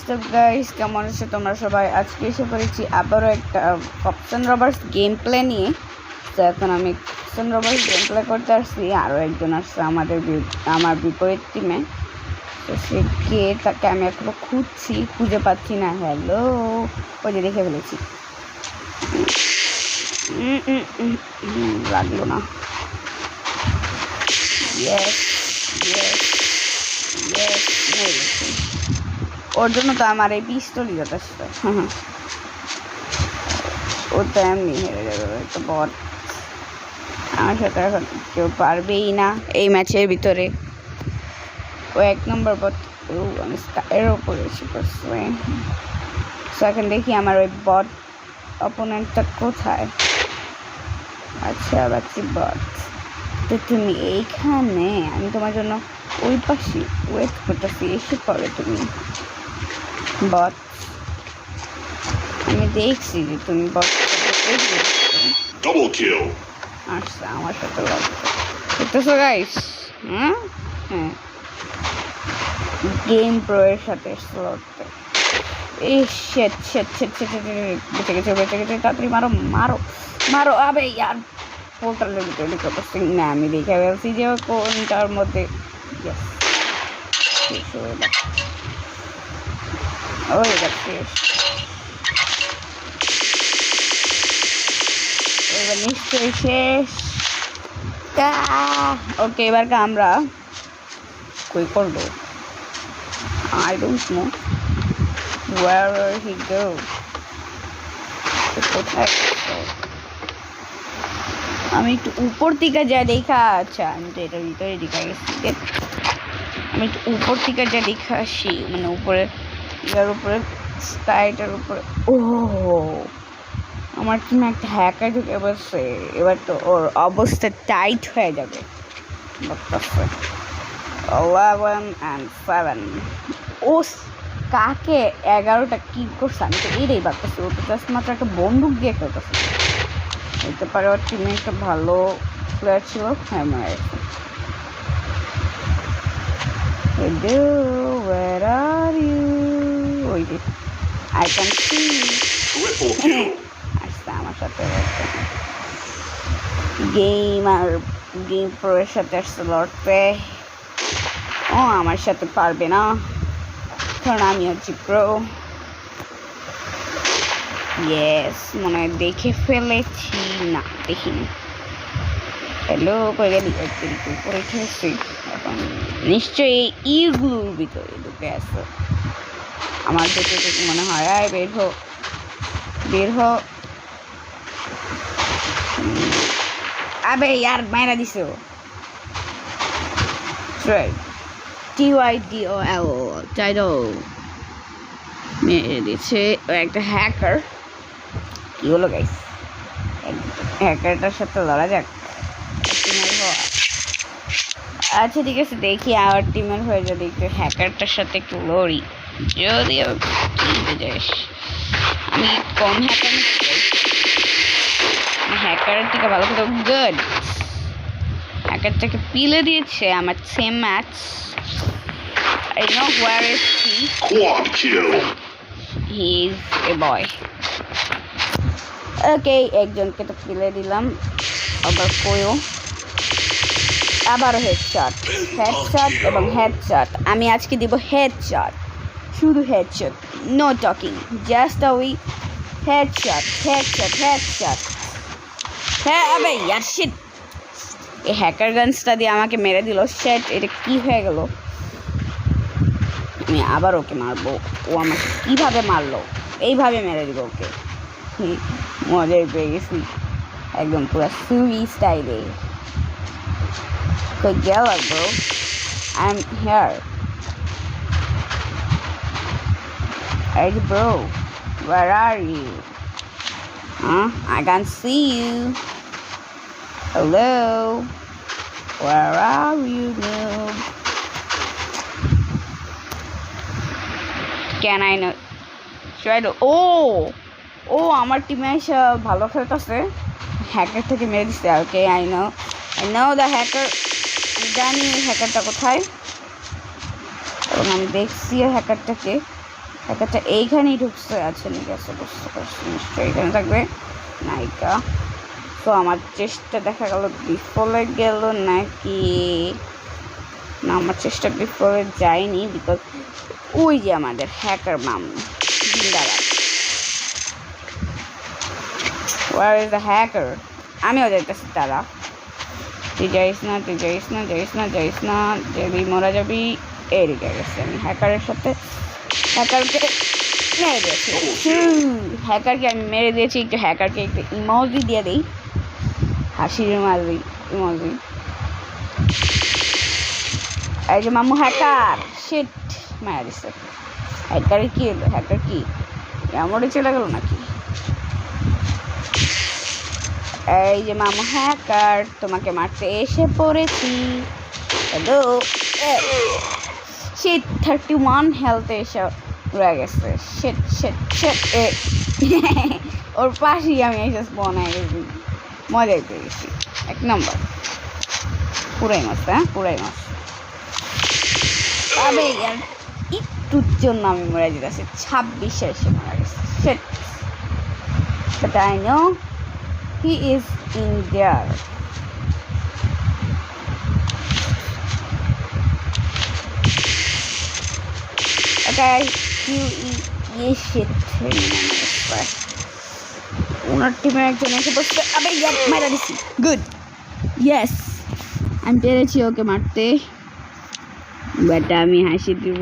WhatsApp guys, কেমন আছো তোমরা সবাই? আজকে এসে পড়েছি আবারও একটা corps and robbers game play নিয়ে। তো এখন আমি corps and robbers game play করতে আসছি। আরও একজন আসছে আমার বিপরীত টিমে। তো সে কে, তাকে আমি এখনো খুঁজে পাচ্ছি না। হ্যালো, ওই যে দেখে ফেলেছি। লাগলো না। ইয়েস ইয়েস ইয়েস, মেরে গেছি। ওর জন্য তো আমার এই পিস্তলই যথেষ্ট। ও তো এমনি হেরে যাবে, তো বট। আমার সাথে এখন কেউ পারবেই না এই ম্যাচের ভিতরে। ও 1 নম্বর বট। আমি এর ওপরে এসে করছি। তো এখন দেখি আমার ওই বট অপোনেন্টটা কোথায়। আচ্ছা বাচ্চি বট, তো তুমি এইখানে, আমি তোমার জন্য ওই পাশে ওয়েট করতেছি, এসে পড়ে তুমি বট। আমি দেখছি যে তুমি বট আচ্ছা আমার সাথে দেখতেছো গাইস। হ্যাঁ, গেম প্রো এর সাথে লড়তে। এই শেট শেট শেট শেট বেঁচে গেছে, তাড়াতাড়ি মারো মারো মারো। আবে ইয়ার, পোর্টালের ভিতরে ঢুকে পড়ছি না। আমি দেখে ফেলছি যে কোনটার মধ্যে। ওই শেষ, এবার নিশ্চয়ই শেষ। ওকে, এবার আমরা কই করবো? I don't know where he go. আমি একটু উপর দিকে যা দেখা। আচ্ছা, আমি তো এটার ভিতরে দেখা গেছি। আমি একটু উপর দিকে যা দেখা আসি, মানে উপরে, ইয়ার উপরে, স্কাইটার উপরে। ও, আমার টিমে একটা হ্যাকার ঢুকে বসছে। এবার তো ওর অবস্থা টাইট হয়ে যাবে। 11 and 7। ও কাকে 11টা কি করছে আমি তো এটাই ভাবতেছি। ও তো জাস্ট মাত্র একটা বন্দুক দিয়ে খেলতেছে। হতে পারে ওর টিমে একটা ভালো প্লেয়ার ছিল। হ্যাঁ, মারা গেছে। Hello, where are you? ওই যে I can see you. আসছে আমার সাথে গেম প্রো এর সাথে আসছে লড়তে। ও আমার সাথে পারবে না, কারণ আমি হচ্ছি প্রো। ইয়েস, মনে হয় দেখে ফেলেছি। না, দেখিনি। হ্যালো, করে গেলি উপরে খেয়েছি। এখন নিশ্চয়ই ইগুলোর ভিতরে ঢুকে আসছে আমার দেখে মনে হয়। আয় বের হো, বের হো। আবে ইয়ার, মায়েরা দিছে। TYDOL টাইডল মেরে দিচ্ছে। ও একটা হ্যাকার। কি হলো গাইস? হ্যাকারটার সাথে লড়া যাক। আচ্ছা ঠিক আছে, দেখি আমার টিমের হয়ে যদি একটু হ্যাকারটার সাথে একটু লড়ি। যদি যাস, আমি কম হ্যাকারের থেকে ভালো খেতে। গুড, হ্যাকারটাকে পিলে দিয়েছে আমার same match. I know where is he. Quad kill. He is a boy. Okay, একজনকে তো পিলে দিলাম। আবার কইও, আবারও হেডশট এবং হেডশট। আমি আজকে দিব হেডশট, শুধু হেডশট, নো টকিং, জাস্ট ওই হেডশট। হ্যাঁ, আবে ইয়ার শিট, এই হ্যাকার গানসটা দিয়ে আমাকে মেরে দিল। শিট, এটা কি হয়ে গেল? আমি আবার ওকে মারবো। ও আমাকে কীভাবে মারলো? এইভাবে মেরে দিব ওকে। মজাই পেয়ে গেছি একদম পুরো সুই স্টাইলে। কই গেল bro? I'm here. Hey bro, where are you? I can't see you. Hello, where are you noob? Can I know? Try to. Oh, আমার টিমে এসে ভালো খেলতেছে। হ্যাকার থেকে মেরে দিচ্ছে। ওকে, I know the hacker. জানি হ্যাকারটা কোথায়, এবং আমি দেখছি হ্যাকারটাকে। হ্যাকারটা এইখানেই ঢুকছে। আচ্ছা ঠিক আছে, বুঝতে পারছি, নিশ্চয়ই এখানে থাকবে নায়িকা। তো আমার চেষ্টা দেখা গেল বিফলে গেল নাকি না? আমার চেষ্টা বিফলে যায়নি, বিকজ ওই যে আমাদের হ্যাকার মামু জিন্দাবাদ। Where is the hacker? আমিও যাইতেছি তারা। তুই যাইস না, তুই যাইস না, যাইস না, যাইস না, যাবি মরা যাবি। এদিকে গেছে, আমি হ্যাকারের সাথে হ্যাকারকে মেরে দিয়েছি। হ্যাকারকে আমি মেরে দিয়েছি। একটু হ্যাকারকে একটু ইমোজি দিয়ে দিই, হাসির ইমোজি। এই যে মামু হ্যাকার, শিট মেরে দিচ্ছে। হ্যাকারে কি হলো? হ্যাকার কি এমনই চলে গেল নাকি? এই যে মামু হ্যাকার, তোমাকে মারতে এসে পড়েছি। হ্যালো, শিট 31 হেলথে এসে রয়ে গেছে। Shit shit shit. ওর পাশেই আমি এসে স্পন হয়ে গেছি, মজাই পেয়ে গেছি। 1 নম্বর পুরাই মাছ। হ্যাঁ, পুরাই মাছ। তবে আর একটুর জন্য আমি মরে যেতেছি। 26-এ এসে মারা গেছে। Shit, but I know he is in there. Okay, shit. ওনার টিমের একজন এসে বসছে। আবে ইয়ার মারা দিছি। গুড, ইয়েস, আমি পেরেছি ওকে মারতে। বাট আমি হাসি দিব,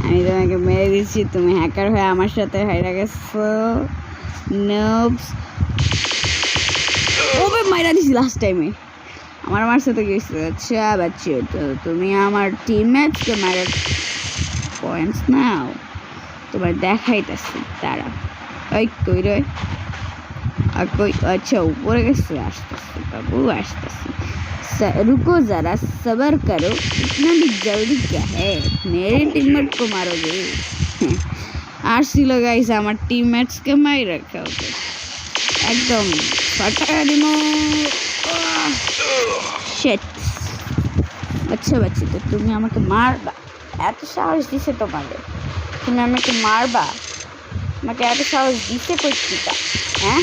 আমি তোমাকে মেরে দিচ্ছি, তুমি হ্যাকার হয়ে আমার সাথে হাইরা গেছো। নবস, ওবে মাইরা দিছি লাস্ট টাইমে। আমার সাথে গেছে। আচ্ছা বাচ্চা, তো তুমি আমার টিমমেটসকে মারার পয়েন্টস নাও, তোমার দেখাইতেছি। তারা ওই কই রে, আর কই? আচ্ছা উপরে গেছে, আসতেছি বাবু, আসতেছি। रुको जरा सब्र करो, इतना भी जल्दी क्या है, मेरे टीममेट को मारोगे? আসছিল গাইস, আমার টিমমেটসকে মাই রাখা ওকে একদম ফাটা দিমো। শিট। আচ্ছা বাচ্চা, তো তুমি আমাকে মারবা? এত সাহস দিছে তোমাকে? তুমি আমাকে মারবা? আমাকে এত সাহস দিছে কইতিকা? হ্যাঁ,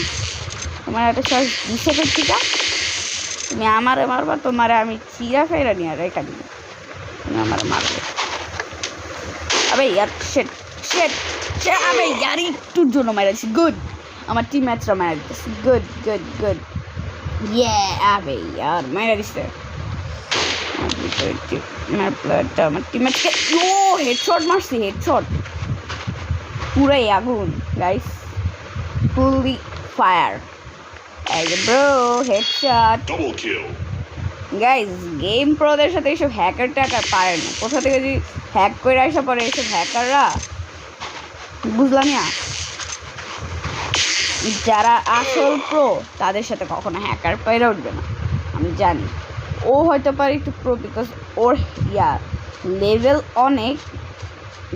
তোমার এত সাহস দিছে কইতিকা? তুমি আমারে মারবা? তোমারে আমি চিরা খাইরা নিয়ে রেখা দিব, তুমি আমারে মারবে? আবে ইয়ার, শিট শিট। আবে ইয়ার একটুর জন্য মারাছি। গুড, আমার টিম ম্যাচরা মারা দিতেছে। গুড গুড গুড, ইয়ে। আবে ইয়ার মারা দিচ্ছে আমার টিম ম্যাচকে। ও হেডশট মারছি, হেডশট পুরাই আগুন গাইস, ফুললি ফায়ার। এই যে bro, headshot, double kill. Guys, game প্রোদের সাথে এইসব হ্যাকার ট্যাকার পারে না। কোথা থেকে যদি হ্যাক করে আসা পরে এইসব হ্যাকাররা, বুঝলাম না, যারা আসল প্রো তাদের সাথে কখনো হ্যাকার পাইরা উঠবে না। আমি জানি ও হয়তো পারে একটু প্রো, বিকজ ওর লেভেল অনেক,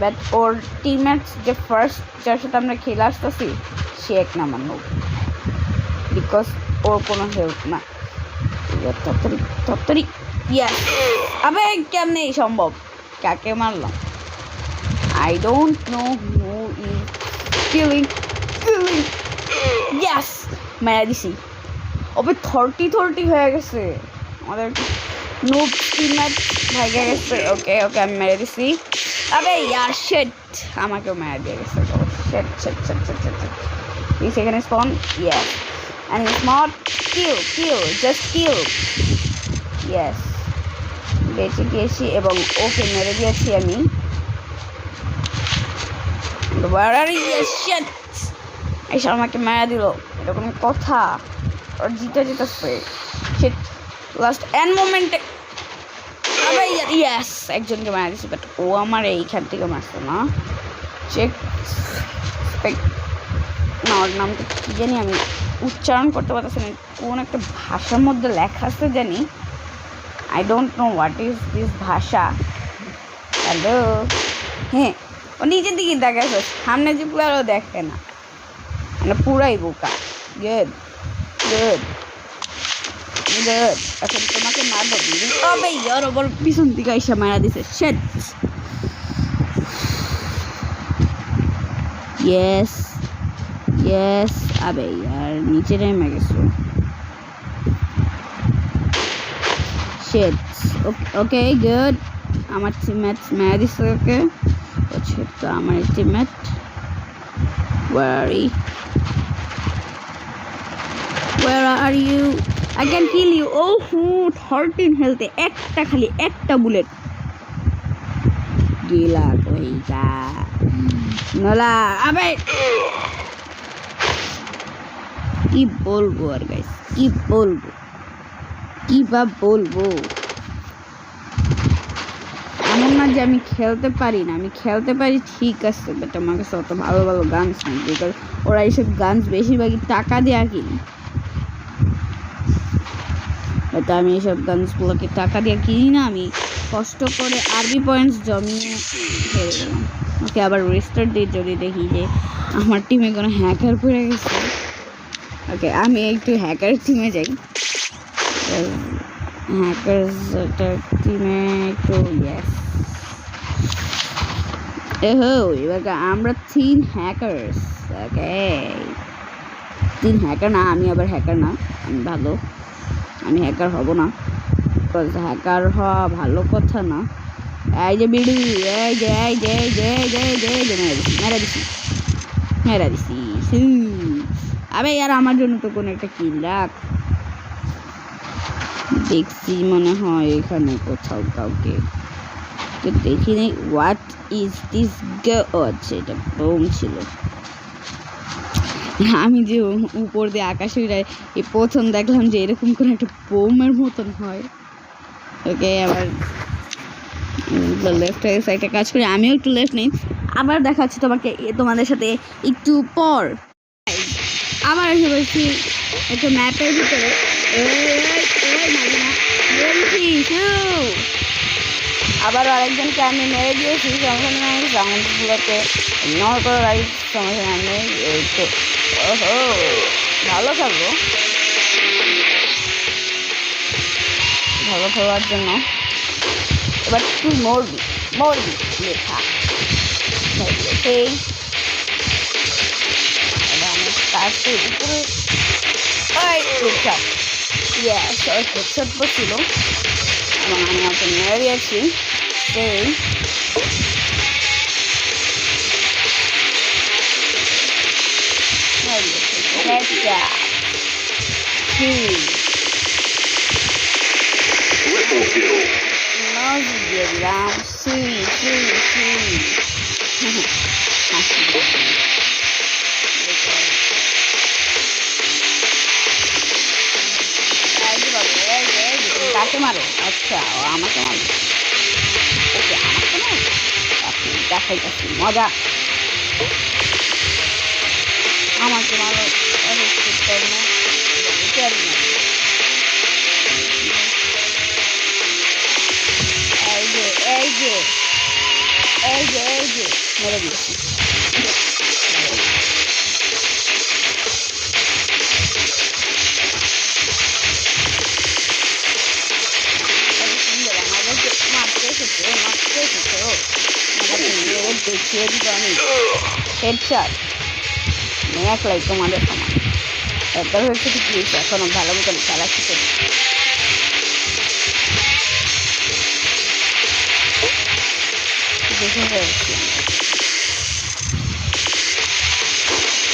বাট ওর টিমমেটস যে ফার্স্ট যার সাথে আমরা খেলে আসতেছি সে 1 নাম্বার নোব, বিকজ ওর কোনো হেল্প না। তাড়াতাড়ি ইয়াস। আবে কেমনে সম্ভব? কাকে মারলাম? I don't know who is killing. Yes, মেরে দিছি। ওবে 30 হয়ে গেছে আমাদের নোব টিমমেট, ভাইগে গেছে। ওকে ওকে, আমি মেরে দিছি। আবে ইয়ার, শিট, আমাকেও মেরে দিয়ে গেছে। Shit shit shit shit shit. He's taking his spawn. Yes. And he's not kill. Just kill. Yes. বেঁচে গিয়েছি এবং ওকে মেরে দিয়েছি আমি। Where are you? Shit. এসে আমাকে মেরে দিল, এটা কোনো কথা? ওর জিতেছে। শিট, লাস্ট এন্ড মোমেন্টে। আবে ইয়াস, একজনকে মেরে দিয়েছি, বাট ও আমার এইখান থেকে মারছে না। চেক না, ওর নামটা কী জানি, আমি উচ্চারণ করতে পারতেছি না। কোন একটা ভাষার মধ্যে লেখা আছে জানি, I don't know what is this ভাষা। হ্যালো, হ্যাঁ, ও নিজের দিকে দেখাচ্ছে, সামনে যে পুরো দেখে না, মানে পুরাই বোকা। Good good good. এখন তোমাকে মারবো। তবে ইয়ার ওপর পিছন দিকে এসে মারা দিছে। শেট, यस यस अबे यार नीचे नेमे গেছো शिट ओके गुड আমার টিমমেট মেরে দিছে ওকে আচ্ছা তো আমার teammate where are you I can kill you oh 13 health একটা খালি একটা বুলেট গিলা কইতা নলা আবে কি বলবো আর গাইস কি বলবো কি বা বলবো এমন না যে আমি খেলতে পারি না আমি খেলতে পারি ঠিক আছে বাট আমার কাছে অত ভালো ভালো গানস নেই বিকজ ওরা এইসব গানস বেশিরভাগই টাকা দিয়ে কিনি বাট আমি এইসব গানসগুলোকে টাকা দিয়ে কিনি না আমি কষ্ট করে আরবি পয়েন্টস জমিয়ে হেরে গেলাম ওকে আবার রেস্টার্ট দিয়ে যদি দেখি যে আমার টিমে কোনো হ্যাকার পড়ে গেছে ওকে আমি একটু হ্যাকার টিমে যাই হ্যাকার্স টিমে একটু ইয়েস এহো এবার আমরা 3 হ্যাকার্স ওকে 3 হ্যাকার না আমি আবার হ্যাকার না আমি ভালো আমি হ্যাকার হব না বিকজ হ্যাকার হওয়া ভালো কথা না এই যে বিড়ি এই যে মেরা দিছি আবে यार আমার জন্য তো কোন একটা কিল রাখ দেখছি মনে হয় এখানে কোথাও কাউকে তো দেখি নাই হোয়াট ইজ দিস আচ্ছা এটা বোম ছিল আমি যে উপর দিয়ে আকাশে উড়াই এই প্রথম দেখলাম যে এরকম করে একটা বোমের মতন হয় ওকে আবার লেফট সাইডে কাজ করি আমিও একটু লেফট নেই আবার দেখাচ্ছি তোমাকে তোমাদের সাথে একটু পর আবার এসে বলছি একটা ম্যাপের ভিতরে আবার আরেকজনকে আমি মেরে দিয়েছি সমস্যা নেই সাউন্ডগুলোকে ইগনোর করার সমস্যা নেই এই তো ওহো ভালো থাকবো ভালো খেলার জন্য এবার তুই মরবি লেখা সেই এবার আমি কাজটা উপরে হেডশট ছিল এবং আমি ওকে মেরে দিয়েছি সেই দিয়ে দিলাম কাকে মারো আচ্ছা ও আমাকে মারো ওকে আমাকে মারো দেখাইতেছি মজা আমাকে মারো এই যে মেরে দিয়েছি দেখিয়ে দিব আমি হেডশট এক লাইক তোমাদের সমান একবার হয়েছে কি হয়েছে এখনো ভালো মতন খেলা শিখে দেখে হয়েছে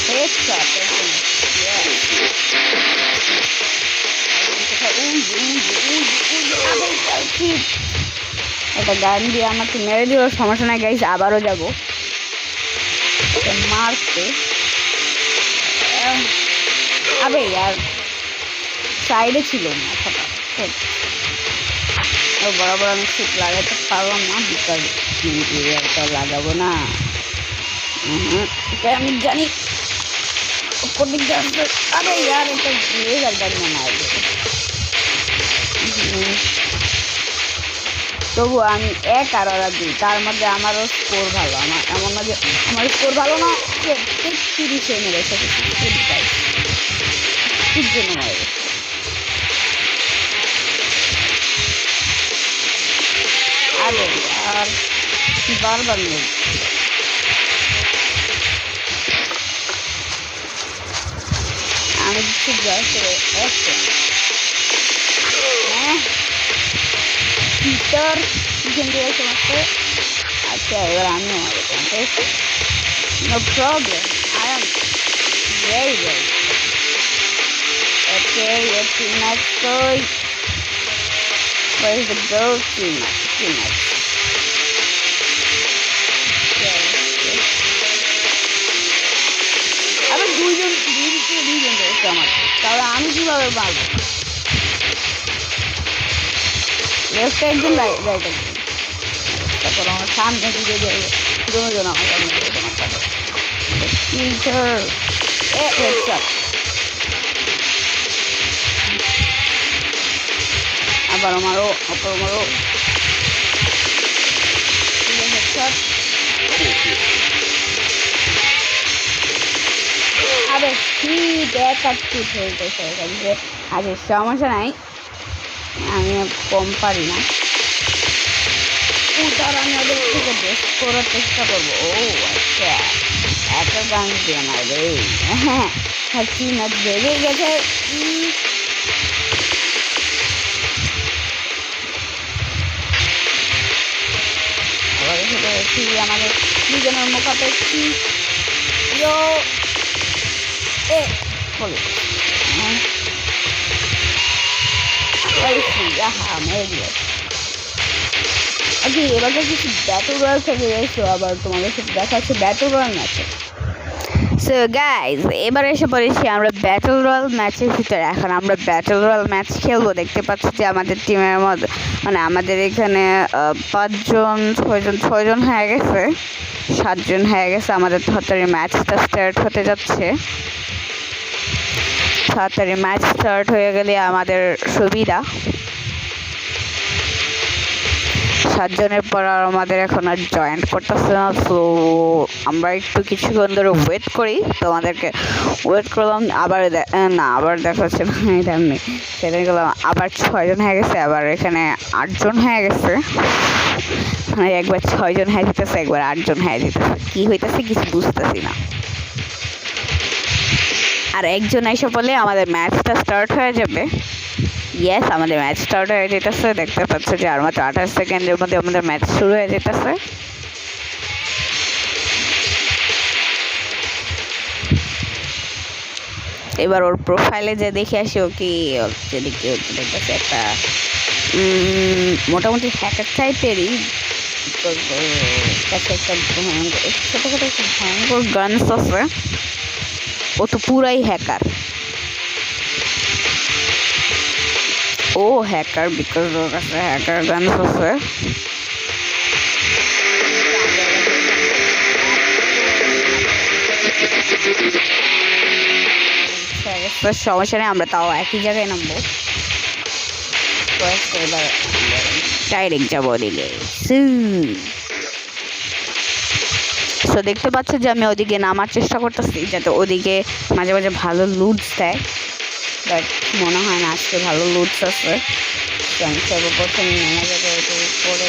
হেডশট একটা গান দিয়ে আমাকে মেরে দিও সমস্যা নাই গাইস আবারও যাবো মারতে আবে আর সাইডে ছিল মাথাটা বরাবর আমি শীত লাগাতে পারলাম না বিকজ এরিয়াটা লাগাবো না আমি জানি উপর দিক দিয়ে আরে ইয়ার এটা লেজার গাড়ি না তবু আমি 1 আর ওরা 2 তার মধ্যে আমারও স্কোর ভালো আমার এমন না যে আমার স্কোর ভালো না 30-এ মেরেছে ঠিক জন্য মারে আরে আর বারবার নেই Peter আচ্ছা এবার আমি no problem I am very okay your teammates going where is the girl teammates আবার দুইজন রয়েছে আমার তাহলে আমি কিভাবে পারবো লেফট একজন রাইট একজন তারপর আমার সামনে দিকে যাই দুজন আমার টিচার হেডশট আবার আমারও হেডশট আরে ঠিক একটু খেলতেছে যে আজকে সমস্যা নাই আমি কম পারি না তার আমি ওদের থেকে বেস্ট করার চেষ্টা করবো ও আচ্ছা এত গান দিয়ে না রে হ্যাঁ কি ম্যাচ বেড়ে গেছে আমাদের দুজনের মুখাপেক্ষি এবার কিছু ব্যাটল রয়্যাল থেকে এসো আবার তোমাদের সাথে দেখা যাচ্ছে ব্যাটল রয়্যাল ম্যাচে সো গাইজ এবার এসে পড়েছি আমরা ব্যাটল রয়্যাল ম্যাচের ভিতরে এখন আমরা ব্যাটল রয়্যাল ম্যাচ খেলবো দেখতে পাচ্ছি যে আমাদের টিমের মধ্যে মানে আমাদের এখানে 6জন হয়ে গেছে 7জন হয়ে গেছে আমাদের তাড়াতাড়ি ম্যাচটা স্টার্ট হতে যাচ্ছে তাড়াতাড়ি ম্যাচ স্টার্ট হয়ে গেলে আমাদের সুবিধা 7জনের পর আর আমাদের এখন আর জয়েন্ট করতেছে না তো আমরা একটু কিছুক্ষণ ধরে ওয়েট করি তোমাদেরকে ওয়েট করলাম আবার আবার দেখা যাচ্ছে না এটা নেই সেটা গেলাম আবার 6জন হয়ে গেছে আবার এখানে 8জন হয়ে গেছে মানে একবার 6জন হয়ে যেতেছে একবার 8জন হয়ে যেতেছে কি হইতেছে কিছু বুঝতেছি না আর একজন এসে বলে আমাদের ম্যাচটা স্টার্ট হয়ে যাবে ইয়েস আমাদের ম্যাচ স্টার্ট হয়ে যেতেছে দেখতে পাচ্ছ যে আর মাত্র 28 সেকেন্ডের মধ্যে আমাদের ম্যাচ শুরু হয়ে যেতেছে এবার ওর প্রোফাইলে যে দেখে আসি ও কি যেদিকে দেখতেছে একটা মোটামুটি হ্যাকার টাইপেরই কাছে একটা ছোটোখাটো একটা ভয়ঙ্কর গানস আছে ও তো পুরাই হ্যাকার ও হ্যাকার বিকজ ওর কাছে হ্যাকার গানস আছে সমস্যা নেই আমরা তাও একই জায়গায় নামবো ডাইরেক্ট যাবো ওদিকে সো দেখতে পাচ্ছ যে আমি ওদিকে নামার চেষ্টা করতেছি যাতে ওদিকে মাঝে মাঝে ভালো লুটস দেয় বাট মনে হয় না আজকে ভালো লুটস আছে আমি সর্বপ্রথম নেমে যাবে পরে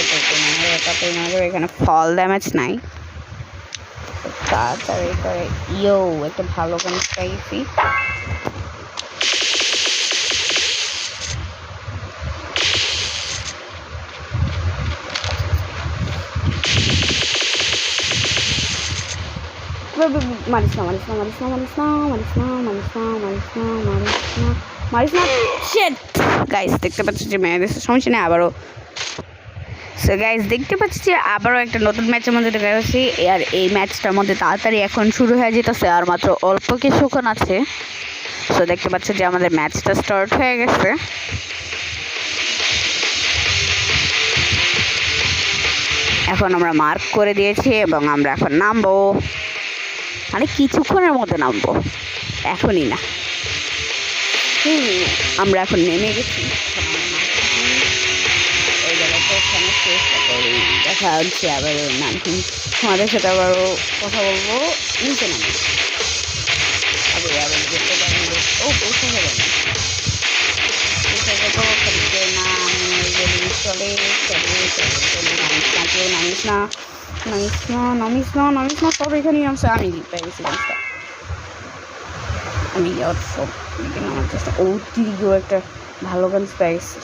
তাতে নেমে যাবে এখানে ফল ড্যামেজ নাই তাড়াতাড়ি করে একটা ভালো কোনো পাইছি মারিস না শিট গাইস দেখতে পাচ্ছি যে মেয়েদের সমস্যা নেই আবারও সো গাইস দেখতে পাচ্ছি যে আবারও একটা নতুন ম্যাচের মধ্যে দেখা যাচ্ছি আর এই ম্যাচটার মধ্যে তাড়াতাড়ি এখন শুরু হয়ে যেতেছে আর মাত্র অল্প কিছুক্ষণ আছে সো দেখতে পাচ্ছি যে আমাদের ম্যাচটা স্টার্ট হয়ে গেছে এখন আমরা মার্ক করে দিয়েছি এবং আমরা এখন নামবো মানে কিছুক্ষণের মধ্যে নামবো এখনই না আমরা এখন নেমে গেছি দেখা হচ্ছে আবার নাম তোমাদের সাথে আবারও কথা বলবো নিচে নামে ও পৌঁছে যাবে নামিস না সব এখানেই আছে আমি পেয়ে গেছি আমি আমার চেষ্টা ও তিরিগেও একটা ভালো গান পেয়ে গেছে।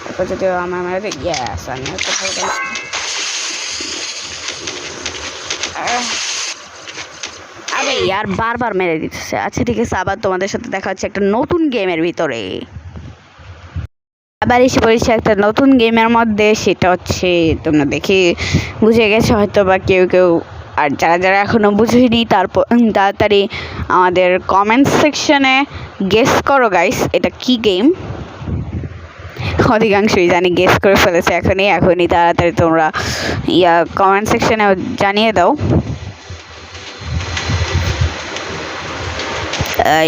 তারপর যদি আমার মেরে গ্যাস আমি একটা ভালো গান আরে ইয়ার বারবার মেরে দিতেছে। আচ্ছা ঠিক আছে, আবার তোমাদের সাথে দেখা হচ্ছে একটা নতুন গেমের ভিতরে। আবার এসে পড়েছে একটা নতুন গেমের মধ্যে, সেটা হচ্ছে তোমরা দেখে বুঝে গেছো হয়তো বা কেউ কেউ, আর যারা যারা এখনও বুঝেনি তারপর তাড়াতাড়ি আমাদের কমেন্ট সেকশনে গেস করো গাইস এটা কি গেম। অধিকাংশই জানি গেস করে ফেলেছে এখনই তাড়াতাড়ি তোমরা কমেন্ট সেকশনে জানিয়ে দাও।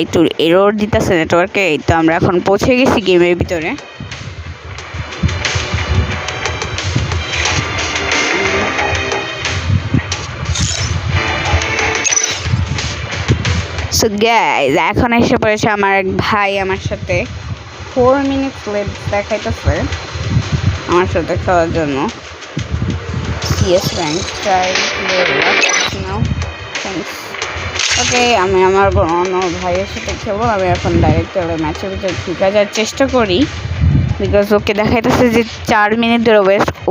একটু এরর দিতেছে নেটওয়ার্কে। এই তো আমরা এখন পৌঁছে গেছি গেমের ভিতরে। সো গাইস এখন এসে পড়েছে আমার এক ভাই আমার সাথে 4 মিনিট লেট দেখাইতেছে আমার সাথে খেলার জন্য। CS rank try now thanks. Okay আমি আমার অন্য ভাইয়ের সাথে খেলবো। আমি এখন ডাইরেক্ট ম্যাচের ভিতরে ঢুকে যাওয়ার চেষ্টা করি, বিকজ ওকে দেখাইতেছে যে 4 মিনিট ধরে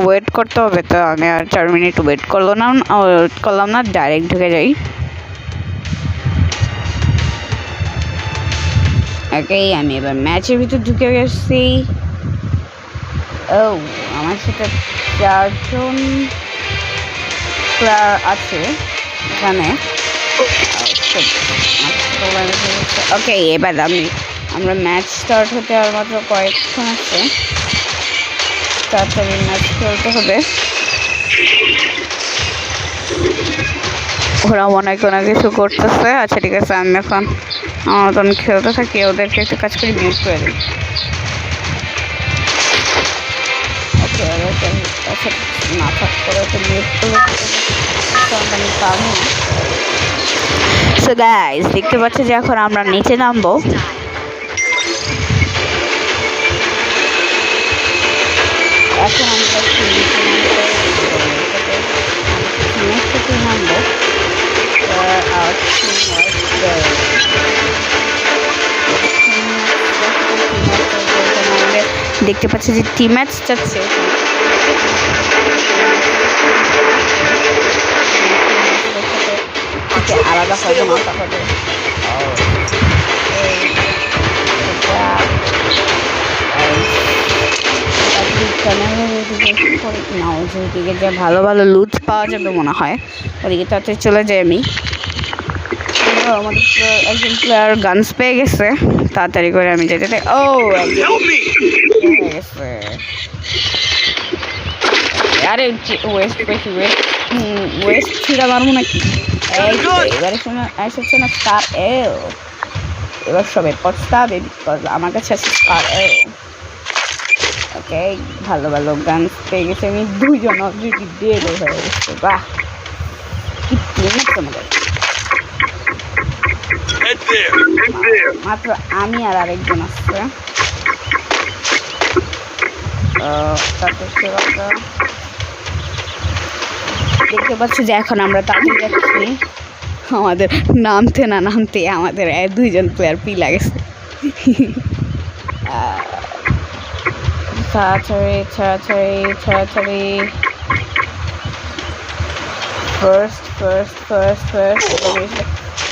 ওয়েট করতে হবে। তো আমি আর 4 মিনিট ওয়েট করলাম না, ডাইরেক্ট ঢুকে যাই। ওকে আমি এবার ম্যাচের ভিতর ঢুকে গেছি। ও আমার সাথে 4 জন প্লেয়ার আছে এখানে। ওকে এবার আমরা ম্যাচ স্টার্ট হতে আর মাত্র কয়েকক্ষণ আছে, তাড়াতাড়ি ম্যাচ খেলতে হবে। ওরা মনে হয় কোনো কিছু করতেছে। আচ্ছা ঠিক আছে আমি এখন আমার মতন খেলতে থাকি, ওদেরকে একটু কাজ করে মিউট করে দিই। ওকে আচ্ছা না থাক করে একটু মিউট করে আমি পাবো। সো গাইস দেখতে পাচ্ছি যে এখন আমরা নিচে নামবো। এখন আমরা নামবো। দেখতে পাচ্ছি যে টিম ম্যাচ যাচ্ছে। আলাদা হবে না তাহলে ওদিকে যে ভালো ভালো লুট পাওয়া যাবে মনে হয়, ওদিকে তাতে চলে যাই আমি। আমাদের একজন প্লেয়ার গানস পেয়ে গেছে, তাড়াতাড়ি করে আমি যেতে চাই। ও গেছে আরে ওয়েস্ট ছিঁড়া মারবো নাকি? এবারে শোনা এসেছে না স্টার এল, এবার সবাই পস্তাবে বিকজ আমার কাছে আছে স্টার এল। ওকে ভালো ভালো গান পেয়ে গেছে আমি, 2 জন অলরেডি ডেড হয়ে গেছে। বাহ কি টিম তোমাদের, মাত্র আমি আর আরেকজন আসছে। দেখতে পাচ্ছি যে এখন আমরা তাড়াতাড়ি যাচ্ছি। আমাদের নামতে না নামতে আমাদের 2 জন প্লেয়ার পিলা গেছে। ছাড়াছাড়ি ফার্স্ট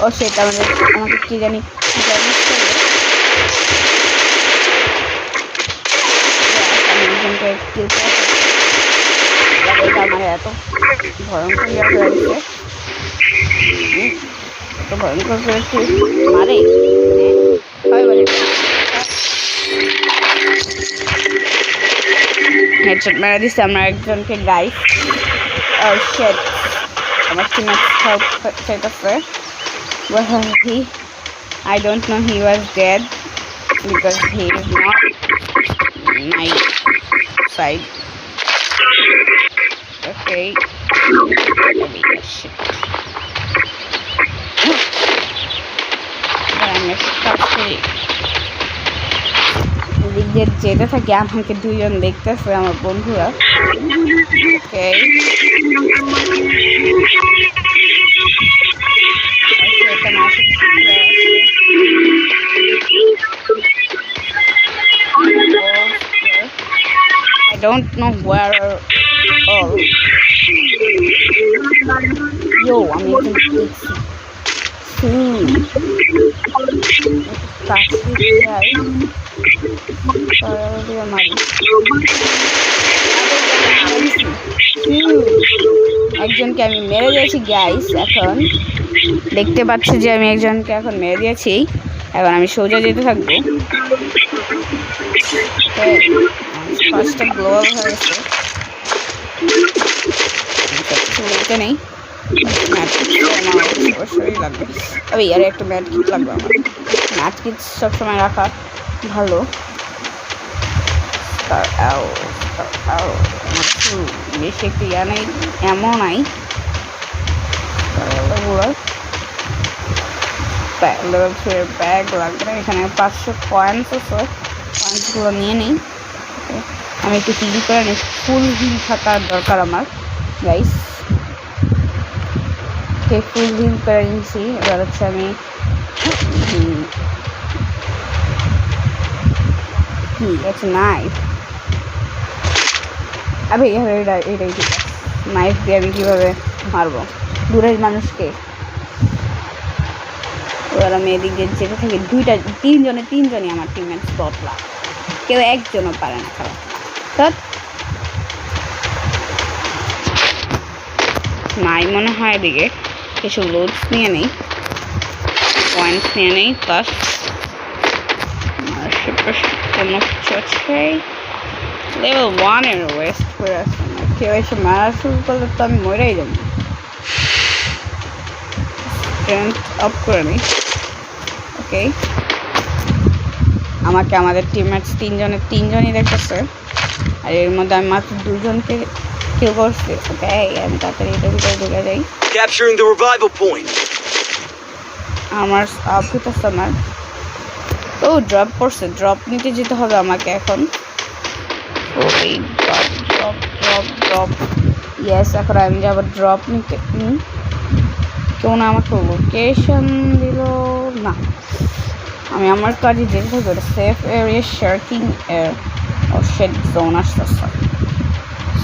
ও সেটা আমাকে কি জানি আমার এত ভয়ঙ্কর হয়ে গেছে, এত ভয়ঙ্কর করেছি মারে হেডশট মেরে দিচ্ছে আমরা একজনকে। গাইস আমার টিমমেট হেল্প চাইতেছে। I don't know he was dead because he is not my side. Okay. যেতে থাকি আমাকে 2 জন দেখতেছে আমার বন্ধুরা। ওকে এখানে don't know where are all. Yo, আমি একজন দেখছি একজনকে আমি মেরে দিয়েছি গাইস। এখন দেখতে পাচ্ছি যে আমি একজনকে এখন মেরে দিয়েছি। এখন আমি সোজা যেতে থাকবো। ফার্স্টটা গ্লোবাল হয়ে গেছে, কিছু নেই। অবশ্যই লাগবে, তবে ইয়ারে একটু ম্যাট কিট লাগবে আমার। ম্যাট কিট সবসময় রাখা ভালো। বেশি একটু ইয়া নেই, এমন নাই। ব্যাগ লাগবে, এখানে 500 কয়েন্স আছে, কয়েন্সগুলো নিয়ে নিই। আমি একটু হিল করে নিই, ফুল হিল থাকার দরকার আমার গাইস। ফুল হিল করে নিয়েছি। এবার হচ্ছে আমি নাইফ, আবে এটাই ঠিক আছে। নাইফ দিয়ে আমি কীভাবে মারবো দূরের মানুষকে? এবার আমি এদিক দিয়ে যেতে থাকি। তিনজনই আমার টিমমেট বদলা, কেউ একজনও পারে না খারাপ। নাই মনে হয় এদিকে কিছু লোডস নিয়ে নেই, পয়েন্টস নিয়ে নেই, প্লাস কোনো কিছু আছে। লেভেল 1-এর ওয়েস্ট করে আসছে না, কেউ এসে মারা শুরু করলে তো আমি মরেই যাবো। স্ট্রেংথ আপ করে নিই। ওকে, আমাকে আমাদের টিমমেটস তিনজনই দেখতেছে, আর এর মধ্যে আমি মাত্র 2জনকে কিল করছি। ওকে, আমি তাড়াতাড়ি এটার ভিতরে ঢুকে যাই। Capturing the revival point. আমার আপ হইতেছে আমার। ও ড্রপ করছে, ড্রপ নিতে যেতে হবে আমাকে এখন। ওই ড্রপ ইয়েস, এখন আমি যাবো ড্রপ নিতে। কেউ না আমাকে লোকেশন দিল না, আমি আমার কাজে যেতে থাকবো। সেফ এরিয়া শার্কিং শেড জোন আসতেছে।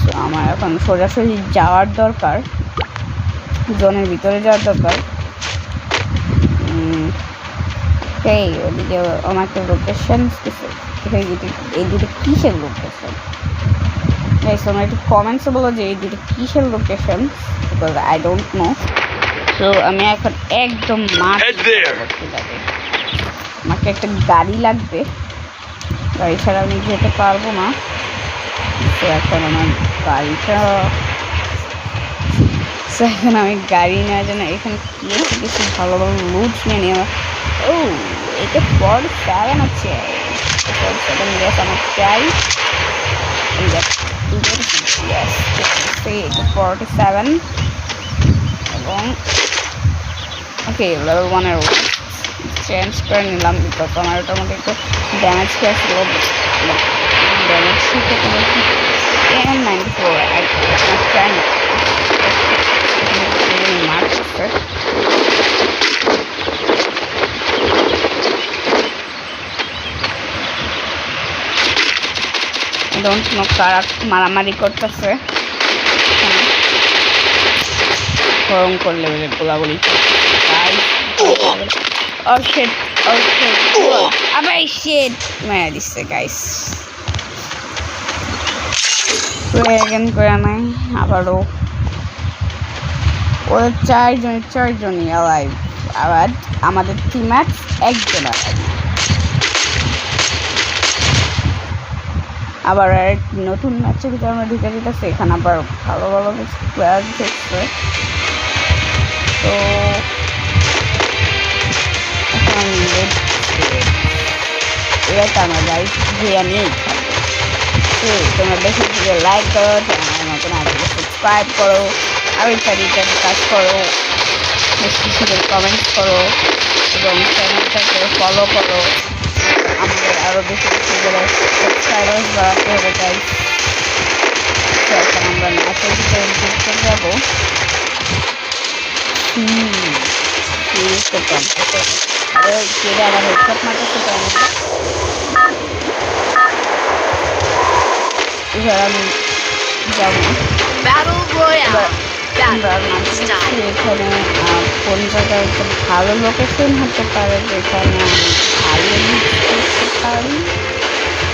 সো আমার এখন সোজাসুজি যাওয়ার দরকার, জোনের ভিতরে যাওয়ার দরকার। ওদিকে আমাকে লোকেশন এই দুটো কিসের লোকেশন? আমার একটু কমেন্টসে বলো যে এই দুটো কিসের location, because I don't no. So আমি এখন একদম করতে যাবে, আমাকে একটা গাড়ি লাগবে, গাড়ি ছাড়া আমি যেতে পারবো না। তো এখন আমার গাড়িটা, এখন আমি গাড়ি নেওয়ার জন্য এখানে কিছু ভালো ভালো লুটস নিয়ে নিই আমার। ও এটা 47 আছে, 47 গ্যাস আমার চাই। 47 এবং ওকে লেভেল 1-এর চেঞ্জ করে নিলাম, বিকজ আমার ওটার মধ্যে একটু ড্যামেজ খেয়েছিল। ড্যামেজ M94 মারছে। ডোন্ট নো কারা মারামারি করতেছে, গরম করলে গোলাগুলি। আবার শেট মেরে দিচ্ছে গাইস। করে নাই আবারও, ওদের চারজনই অ্যালাইভ, আবার আমাদের টিমমেট একজন অ্যালাইভ। আবার এক নতুন ম্যাচের ভিতরে আমরা ঢুকে যেতেছে, এখানে আবার ভালো ভালো কিছু প্লেয়ার দেখছে। তো এখন এটা আমরা গাইড ভিডিও নিয়েই থাকবো। তোমরা বেশি বেশি লাইক করো, চ্যানেলের মতন আজকে সাবস্ক্রাইব করো, আর ইত্যাদিতে কাজ করো, বেশি বেশি কমেন্টস করো এবং চ্যানেলটাকে ফলো করো। আমাদের আরও বেশি বেশি করে সাবস্ক্রাইবার্স বাড়াতে হবে তাই। এখন আমরা ম্যাচের ভিতরে ঢুকতে যাবো। আরে কেটে আবার হেডশট মারতেছে তো আমাকে। এবার আমি যাবো Battle Royale. আমরা Battle নামছি style. এখানে কোন জায়গায় একটা ভালো লোকেশন হতে পারে যেখানে আমি ভালো লিড করতে পারি।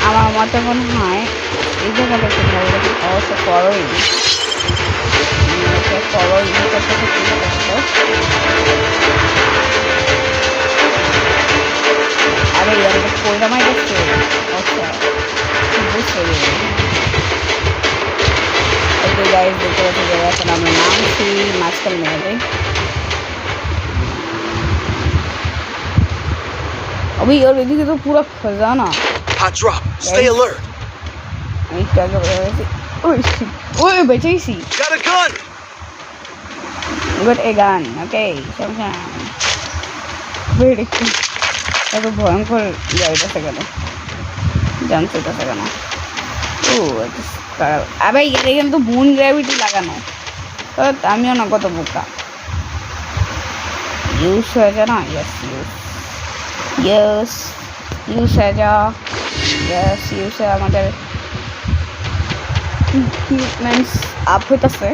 আমার মতে মনে হয় এই জায়গাটা একটু ভালো লাগে। অবশ্য ফলোইং ফলোইং করতে খুব কষ্ট। আরে ইয়ার কইরামাই গেছে। আচ্ছা বুঝতে পেরেছি। ওকে গাইস দেখতে পাচ্ছি যে এখন আমরা নামছি মাঝখানে মেরে अभी और এদিকে তো পুরো খজানা Hot drop. Stay Yes. alert. আমি কাকে বলেছি ওই ওই বেঁচেছি Got a gun. Got a গান ওকে সমস্যা ওয়েট একটু এত ভয়ঙ্কর গাড়িটা সেখানে জানতে তো সেখানে ও আবে এখানে তো মুন গ্র্যাভিটি লাগানো তো আমিও না কত বোকা ইউজ হয়েছে না ইয়েস ইউজ হয়ে যা ইয়েস ইউজে আমাদের ইকুইপমেন্টস আপ হইতেছে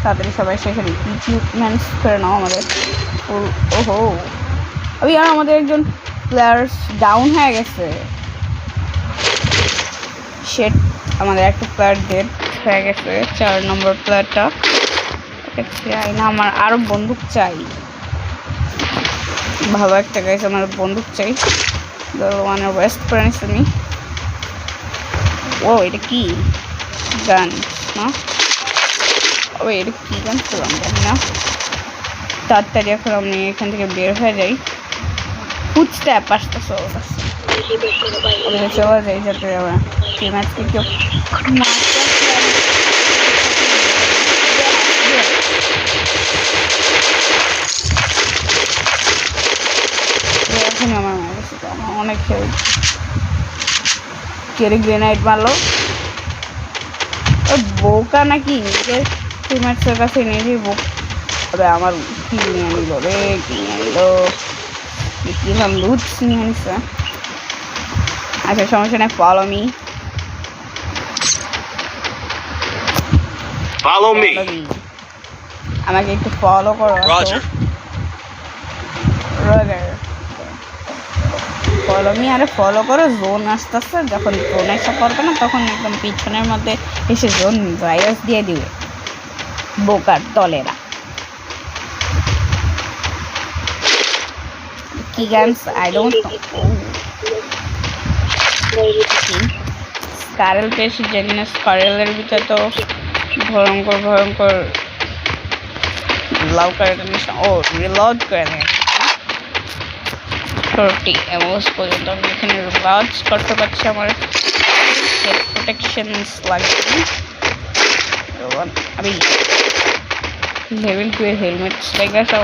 তাড়াতাড়ি সবাই সেখানে ইকুইপমেন্টস করে নাও আমাদের ফুল ওহো আমি আর আমাদের একজন প্লেয়ার্স ডাউন হয়ে গেছে সেট আমাদের একটা প্লেয়ার ডেড হয়ে গেছে 4 নম্বর প্লেয়ারটা চাই না আমার আরও বন্দুক চাই ভালো একটা গাইছে আমার বন্দুক চাই মানে ওয়েস্ট করে নিচ্ছি আমি ও এটা কি গান না ও এটা কি গান করলাম জানি না তাড়াতাড়ি এখন আমি এখান থেকে বের হয়ে যাই ফুটস্টেপ আসতেছে ওদের চলে যাই যাতে আমরা টিম আজকে কেউ এখন আমার মায়ের কাছে আমার অনেক খেয়ে কেড়ে গ্রেনাইড মারলো বোকা নাকি নিজের টিমমেটসের কাছে নিজেই বোক তবে আমার কি নিয়ে নিল রে কি নিয়ে নিল কিভাবে লুটস নিয়ে নিচ্ছে আচ্ছা সমস্যা নেই ফলো মি Follow me. আমাকে একটু ফলো করো Roger. ফলো মি আরে ফলো করো জোন আস্তে আস্তে যখন জোন এসে পড়বে না তখন একদম পিছনের মধ্যে এসে জোন ভাইরাস দিয়ে দিবে বোকার দলেরা কি গানস আই ডোন্ট স্কারেল পেয়েছি জানি না স্কারেলের ভিতরে তো ভয়ঙ্কর ভয়ঙ্কর লাভ করে ও রিলোড করে নেয় 30 এমওস পর্যন্ত আমি এখানে রিলোড করতে পারছি আমার প্রোটেকশনস লাগবে আমি লেভেল 2 এর হেলমেট স্ট্রাইকার সব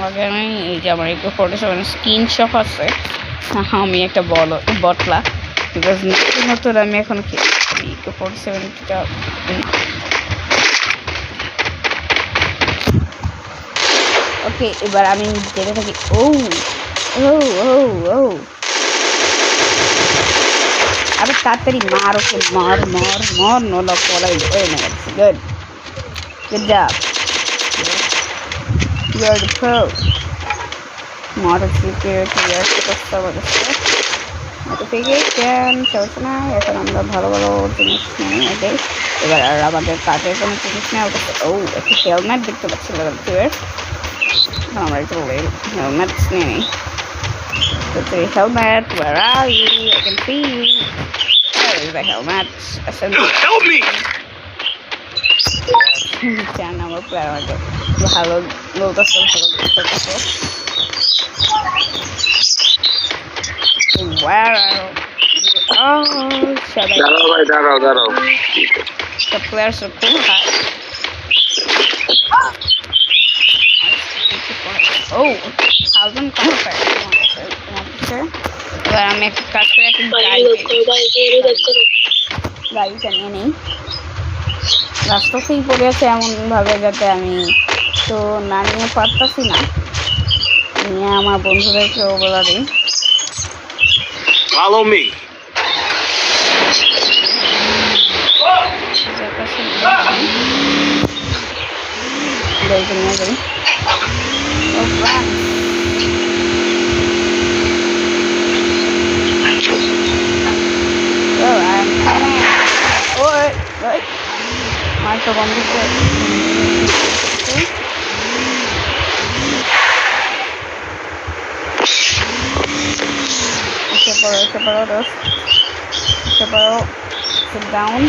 লাগে আমি এই যে আমার একটু 47 স্কিন শপ আছে আমি একটা বটলা বিকজ নতুন আমি এখন খেলি 47টা ওকে এবার আমি যেতে থাকি ও ও ও ও আরে তাড়াতাড়ি মার ওকে মার মার মার নোলা পলাই ওই না good good job you're the pro model clear করতে হবে নোটিফিকেশন চলছে না এখন আমরা ভালো ভালো জিনিস নিই এটাই এবার আর আমাদের কাজের কোনো জিনিস নেওয়া করতে ও একটু হেলমেট দেখতে পাচ্ছি লেভেল 2 এর আমরা একটু হেলমেট নিয়ে নিই তো helmet where are you I can see you there is the helmet Help me. 4 number player আমাকে ভালো বলতেছে ভালো করতেছে where are you oh সবাই দাঁড়াও ভাই দাঁড়াও the players are cool oh 1000 কনফার এবার আমি একটা কাজ করে একটা গাড়িটা নিয়ে নিই রাস্তাতেই পড়ে আছে এমনভাবে যাতে আমি তো না নিয়ে পারতাছি না নিয়ে আমার বন্ধুদেরকেও বলা দিই Follow me. মাইকটা বন্ধ করে sit down.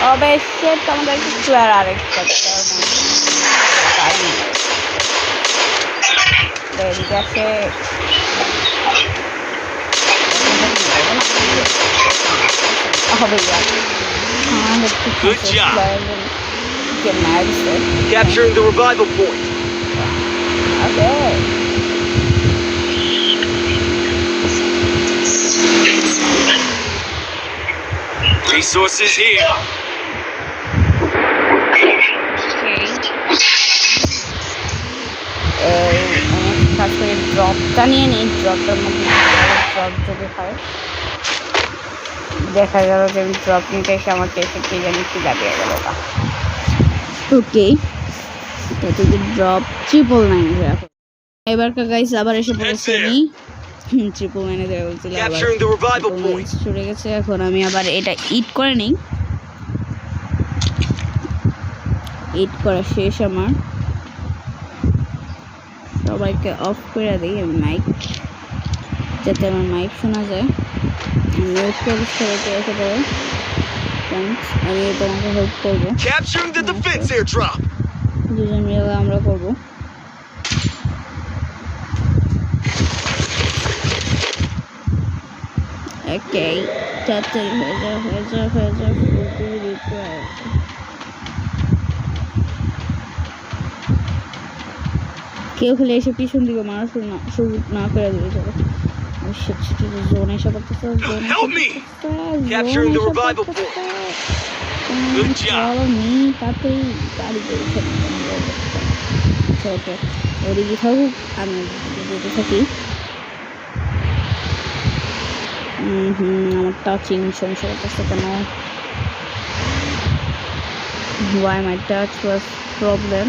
Oh, but shit, আমাদের কিছু আর আরেকটা ঠিক আছে Good job. Get mad, shit. Capturing the revival point. Okay. Resources here. কাজ করে ড্রপটা নিয়ে নিই ড্রপটার মধ্যে ড্রপ যদি হয় দেখা গেল যে আমি ড্রপ নিতে এসে আমাকে এসে কে জানি কি দাঁড়িয়ে গেল ওকে এটা থেকে ড্রপ 999 এবারকার গাইস আবার এসে পড়েছে আমি 999 দেওয়া বলছিল Capturing the revival point. ছুটে গেছে এখন আমি আবার এটা ইট করে নিই ইট করা শেষ আমার সবাইকে অফ করে দিই আমি মাইক যাতে আমার মাইক শোনা যায় মিউট করে সবাইকে এসে পড়ে থ্যাঙ্কস আমি তোমাকে হেল্প করবো Capturing the defense airdrop. দুজন মিলে আমরা করবো ওকে তাড়াতাড়ি হয়ে যা কেউ খেলে এসে পিছন দিকে মারা শুরু না করে দিলে চলো জোন এসে পড়তেছে Help me. Capturing the revival point. Good job. তাড়াতাড়ি গাড়ি করে ওকে ওদিকে থাকুক আমি যেতে থাকি আমার টাচিং সমস্যা করতেছে কেন why my touch was problem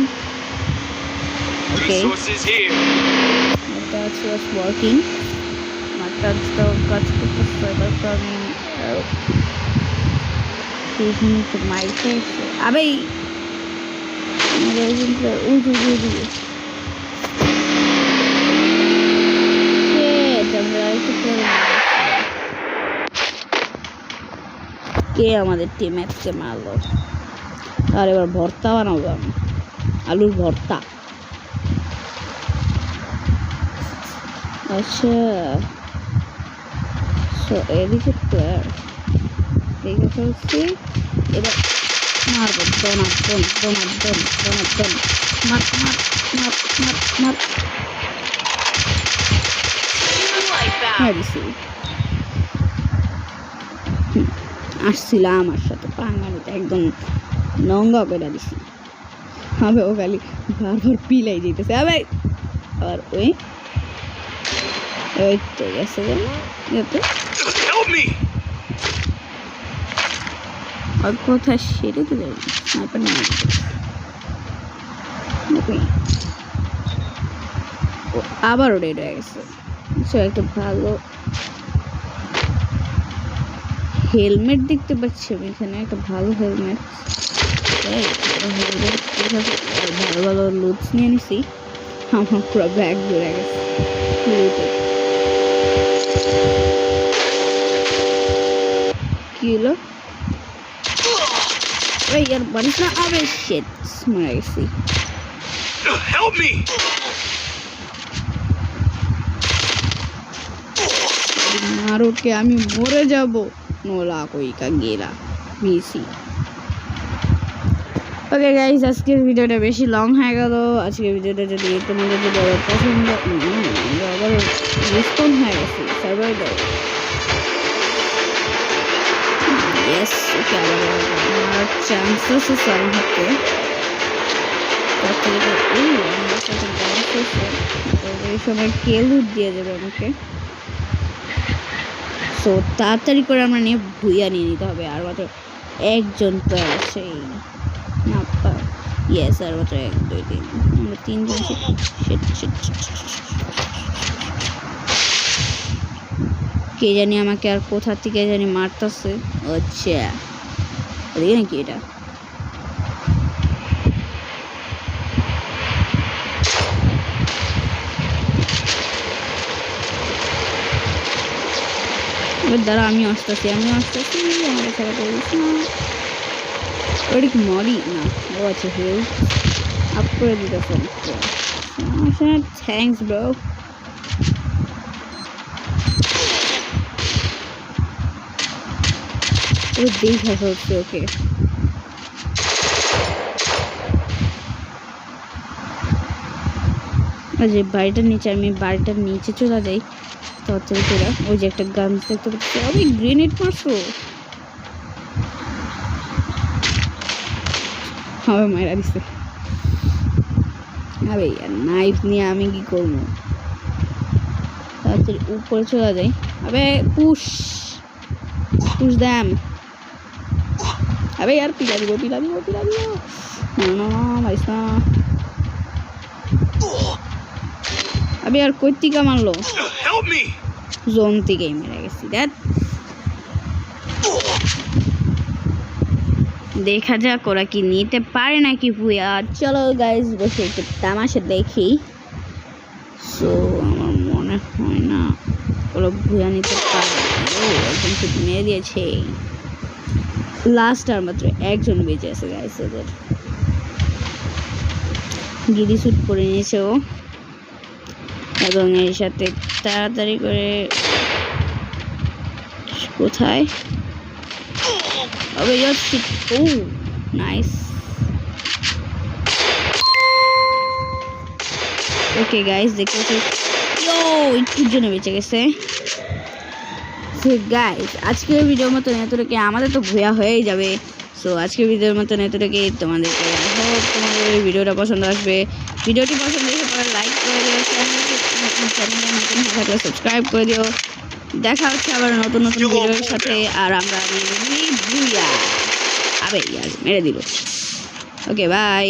okay Resources here. my touch was working my touch তো কাজ করতেছে এবার আমি তো মাইকে আবে কে আমাদের টিমমেটকে মারলো আর এবার ভর্তা বানাবো আমি আলুর ভর্তা আচ্ছা এদিকে প্লেয়ার দেখে ফেলছি এবার মারবো দোনাদন মার দিছি আসছিল আমার সাথে পাঙ্গানিতে একদম নোংরা করে দিছি হবে ও খালি বারবার পিলাই যেতেছে আবার আর ওই তো গেছে Help me. আর কোথায় সেরে তো যাই স্নাইপার নিয়ে আবারও রেড হয়ে গেছে একটা ভালো হেলমেট দেখতে পাচ্ছি আমি এখানে একটা ভালো হেলমেট ভালো ভালো লুটস নিয়ে নিছি আমার পুরো ব্যাগ ঘুরে গেছে কি হলো ইয়ার বাড়িস না আবে শেট মারা গেছি Help me. মারোকে আমি মরে যাব নোলা কই কা গেলা মিসি ওকে গাইস আজকের ভিডিওটা বেশি লং হয়ে গেল আজকের ভিডিওটা যদি তোমাদের যদি পছন্দ আবার রেসপন্স হয়ে গেছে সার্ভার দাও ইয়েস ওকে আবার আমার চান্সেস আছে আমার হাতে তাড়াতাড়ি করে আমার সাথে ডান্স করছে এই সময় কে লুট দিয়ে যাবে আমাকে। সো তাড়াতাড়ি করে আমরা নিয়ে ভুইয়া নিয়ে নিতে হবে। আর মাত্র একজন প্লেয়ার আছে না ইয়েস আর মাত্র 1 2 3 আমরা 3 জন কে জানি আমাকে আর কোথা থেকে জানি মারতেছে। আচ্ছা দেখি নাকি এটা এবার দ্বারা আমি আসতেছি আমার খেলা করিস না। ওটা কি মরি না ও আছে হেলথ আপ করে দিতে ফোন থ্যাংকস ব্রো। ও দেখা হচ্ছে ওকে যে বাড়িটার নিচে আমি বাড়িটার নিচে চলে যাই তাড়াতাড়ি করে। ওই যে একটা গান দেখতে পাচ্ছি আমি গ্রেনেড মারছো হবে মারা দিছে। আরে নাইফ নিয়ে আমি কি করবো তাড়াতাড়ি উপরে চলে যাই। আবে পুশ দ্যাম। আবে यार পিলা দিব না না ভাইস না। আবে আর কই থেকে মারলো জোন থেকেই মেরে গেছি। দেখ দেখা যাক ওরা কি নিতে পারে নাকি ভুইয়া। চলো গাইজ বসে একটু তামাশা দেখি। সো আমার মনে হয় না ওরা ভুইয়া নিতে পারে। ও একজন ঠিক মেরে দিয়েছে। লাস্ট আর মাত্র একজন বেঁচে আছে গাইজ। ওদের গিরি স্যুট পরে নিয়েছে ও এবং এর সাথে তাড়াতাড়ি করে কোথায় আবে ইয়ার শিট। ও নাইস। ওকে গাইস দেখতে ইয়ো একটুর জন্য বেঁচে গেছে। সো গাইস আজকের ভিডিওর মতন এতটুকু আমাদের তো ভুয়া হয়েই যাবে। সো আজকের ভিডিওর মতন এতটুকুই তোমাদেরকে হোপ তোমাদের এই ভিডিওটা পছন্দ আসবে। ভিডিওটি পছন্দ হলে পরে লাইক করে দিও, চ্যানেলে নতুন থাকলে সাবস্ক্রাইব করে দিও। দেখা হচ্ছে আবার নতুন ভিডিওর সাথে। আর আমরা ভুইয়া আবে ইয়ার মেরে দিল। Okay bye.